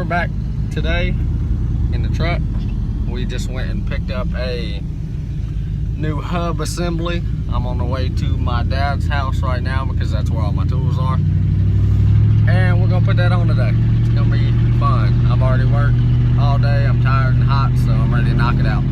we're back today in the truck. We just went and picked up a new hub assembly. I'm on the way to my dad's house right now because that's where all my tools are. And we're gonna put that on today. It's gonna be fun. I've already worked all day. I'm tired and hot, so I'm ready to knock it out.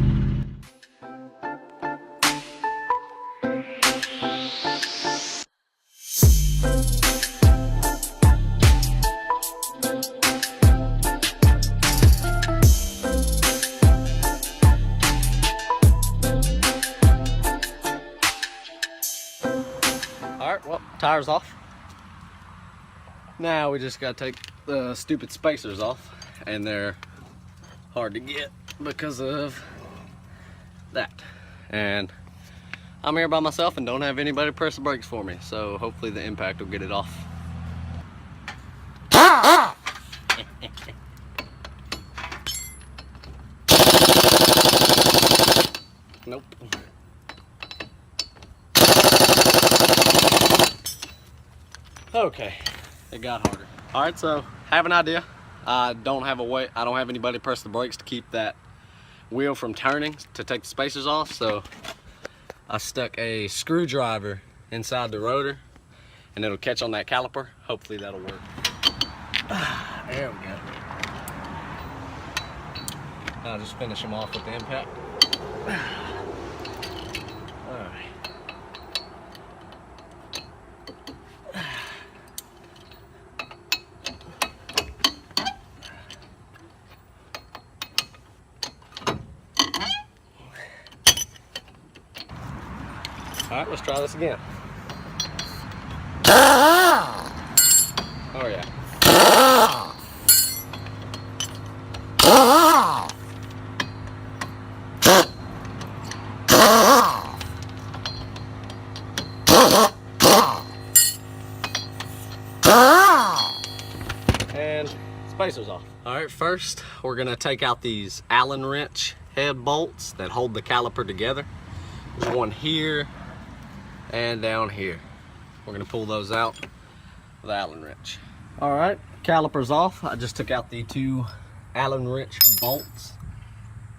Alright, well, tires off. Now we just gotta take the stupid spacers off, and they're hard to get because of that. And I'm here by myself and don't have anybody press the brakes for me, so hopefully the impact will get it off. Nope. Okay, it got harder. All right, so have an idea. I don't have anybody press the brakes to keep that wheel from turning to take the spacers off, so I stuck a screwdriver inside the rotor and it'll catch on that caliper. Hopefully that'll work. There we go. I'll just finish them off with the impact. All right. All right, let's try this again. Oh yeah. And spacers off. All right, first we're gonna take out these Allen wrench head bolts that hold the caliper together. There's one here and down here. We're gonna pull those out with the Allen wrench. All right, caliper's off. I just took out the two Allen wrench bolts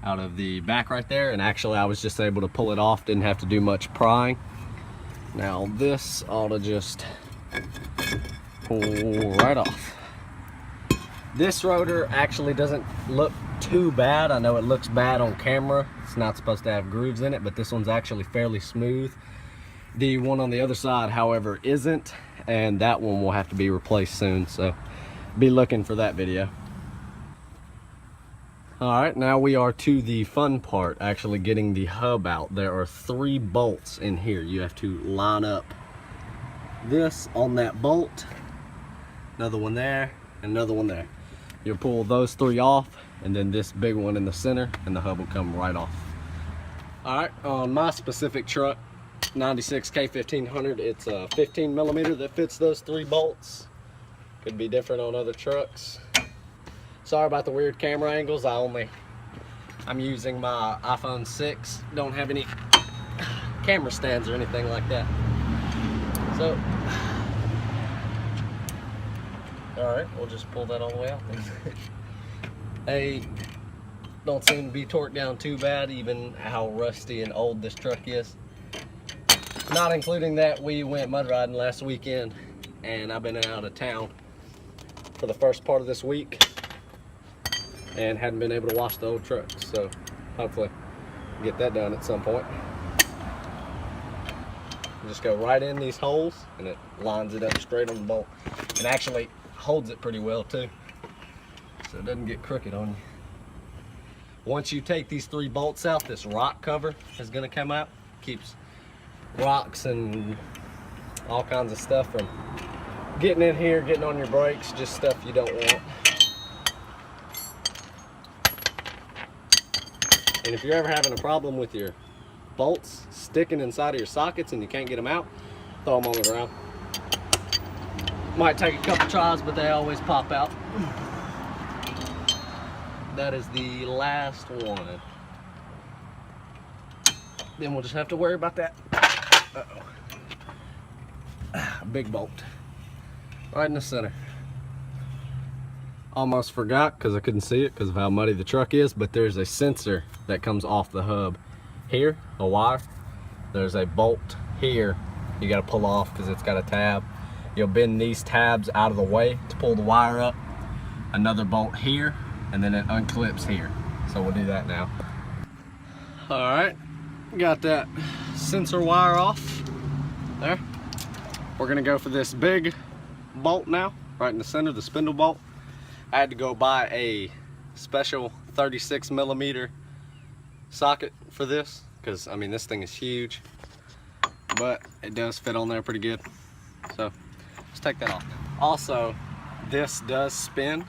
out of the back right there, and actually I was just able to pull it off, didn't have to do much prying. Now this ought to just pull right off. This rotor actually doesn't look too bad. I know it looks bad on camera. It's not supposed to have grooves in it, but this one's actually fairly smooth. The one on the other side, however, isn't, and that one will have to be replaced soon, so be looking for that video. All right, now we are to the fun part, actually getting the hub out. There are 3 bolts in here. You have to line up this on that bolt, another one there, and another one there. You'll pull those 3 off, and then this big one in the center, and the hub will come right off. All right, on my specific truck, 96 K1500, it's a 15 millimeter that fits those 3 bolts. Could be different on other trucks. Sorry about the weird camera angles. I'm using my iPhone 6. Don't have any camera stands or anything like that. So, all right, we'll just pull that all the way out then. They don't seem to be torqued down too bad, even how rusty and old this truck is. Not including that we went mud riding last weekend, and I've been out of town for the first part of this week and hadn't been able to wash the old truck, so hopefully get that done at some point. Just go right in these holes and it lines it up straight on the bolt, and actually holds it pretty well too, so it doesn't get crooked on you. Once you take these 3 bolts out, this rock cover is going to come out. Keeps rocks and all kinds of stuff from getting in here, getting on your brakes, just stuff you don't want. And if you're ever having a problem with your bolts sticking inside of your sockets and you can't get them out, throw them on the ground. Might take a couple tries, but they always pop out. That is the last one. Then we'll just have to worry about that. Uh-oh. Big bolt right in the center. Almost forgot because I couldn't see it because of how muddy the truck is, but there's a sensor that comes off the hub here, a wire. There's a bolt here you got to pull off because it's got a tab. You'll bend these tabs out of the way to pull the wire up. Another bolt here, and then it unclips here. So we'll do that now. All right, got that sensor wire off there. We're gonna go for this big bolt now, right in the center, the spindle bolt. I had to go buy a special 36mm socket for this because I mean this thing is huge, but it does fit on there pretty good. So let's take that off. Also, this does spin,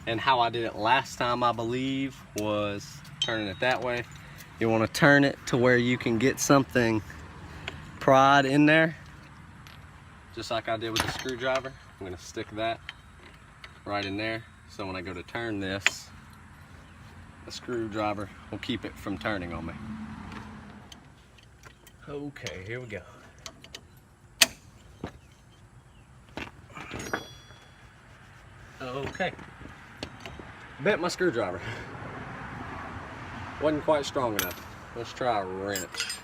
and how I did it last time I believe was turning it that way. You want to turn it to where you can get something pried in there, just like I did with the screwdriver. I'm going to stick that right in there, so when I go to turn this, the screwdriver will keep it from turning on me. Okay, here we go. Okay, bent my screwdriver. Wasn't quite strong enough. Let's try a wrench.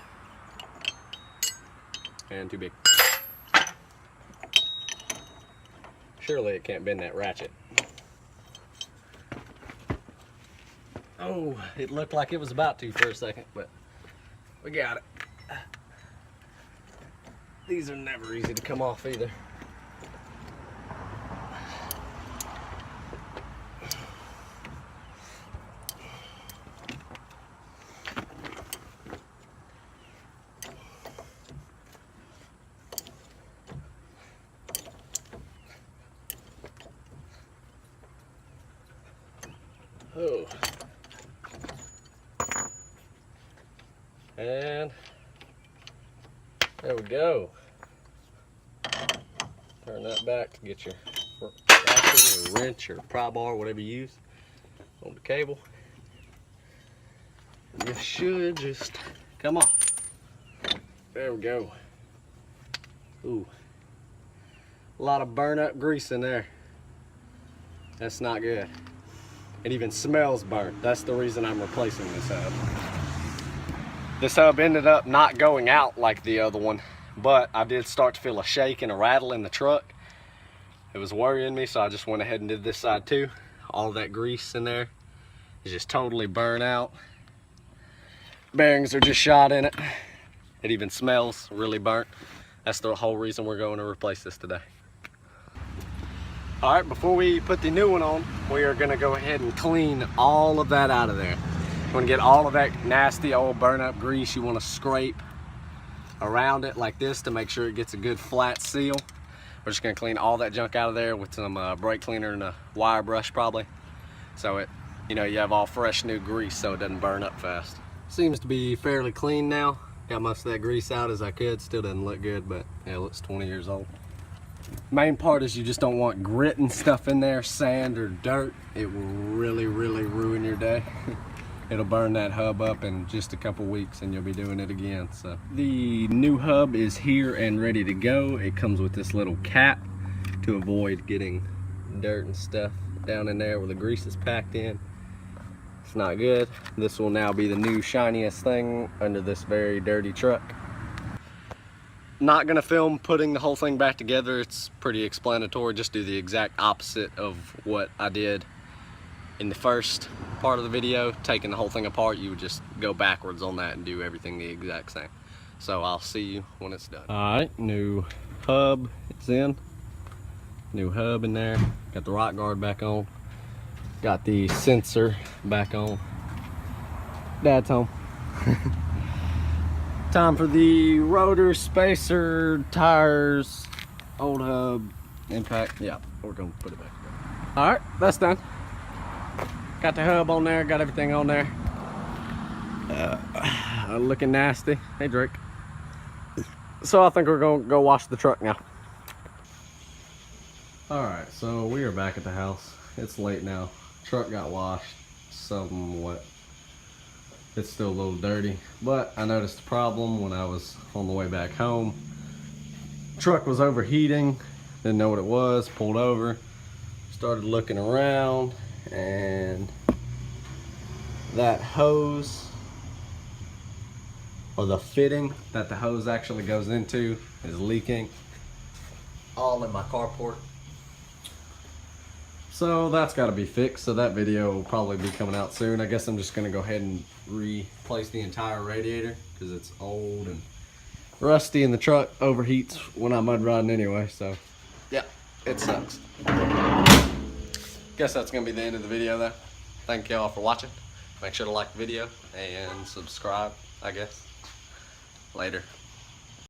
And too big. Surely it can't bend that ratchet. Oh, it looked like it was about to for a second, but we got it. These are never easy to come off either. Oh. And there we go. Turn that back to get your ratchet or wrench or pry bar, whatever you use, on the cable. And this should just come off. There we go. Ooh. A lot of burn up grease in there. That's not good. It even smells burnt. That's the reason I'm replacing this hub. This hub ended up not going out like the other one, but I did start to feel a shake and a rattle in the truck. It was worrying me, so I just went ahead and did this side too. All of that grease in there is just totally burnt out. Bearings are just shot in it. It even smells really burnt. That's the whole reason we're going to replace this today. All right, before we put the new one on, we are gonna go ahead and clean all of that out of there. You wanna get all of that nasty old burn up grease. You wanna scrape around it like this to make sure it gets a good flat seal. We're just gonna clean all that junk out of there with some brake cleaner and a wire brush probably. So it, you know, you have all fresh new grease so it doesn't burn up fast. Seems to be fairly clean now. Got most of that grease out as I could. Still doesn't look good, but yeah, it looks 20 years old. Main part is you just don't want grit and stuff in there, sand or dirt. It will really ruin your day. It'll burn that hub up in just a couple weeks and you'll be doing it again. So the new hub is here and ready to go. It comes with this little cap to avoid getting dirt and stuff down in there where the grease is packed in. It's not good. This will now be the new shiniest thing under this very dirty truck. Not gonna film putting the whole thing back together. It's pretty explanatory. Just do the exact opposite of what I did in the first part of the video. Taking the whole thing apart, you would just go backwards on that and do everything the exact same. So I'll see you when it's done. All right, new hub is in. New hub in there. Got the rock guard back on. Got the sensor back on. Dad's home. Time for the rotor, spacer, tires, old hub, impact. Yeah, we're gonna put it back together. All right, that's done. Got the hub on there, got everything on there. Looking nasty. Hey, Drake. So I think we're gonna go wash the truck now. All right, so we are back at the house. It's late now. Truck got washed somewhat. It's still a little dirty, but I noticed a problem when I was on the way back home. Truck was overheating, didn't know what it was, pulled over, started looking around, and that hose, or the fitting that the hose actually goes into, is leaking all in my carport. So that's got to be fixed. So that video will probably be coming out soon. I guess I'm just going to go ahead and replace the entire radiator because it's old and rusty, and the truck overheats when I'm mud riding anyway. So yeah, it sucks. Guess that's going to be the end of the video though. Thank y'all for watching. Make sure to like the video and subscribe, I guess. Later.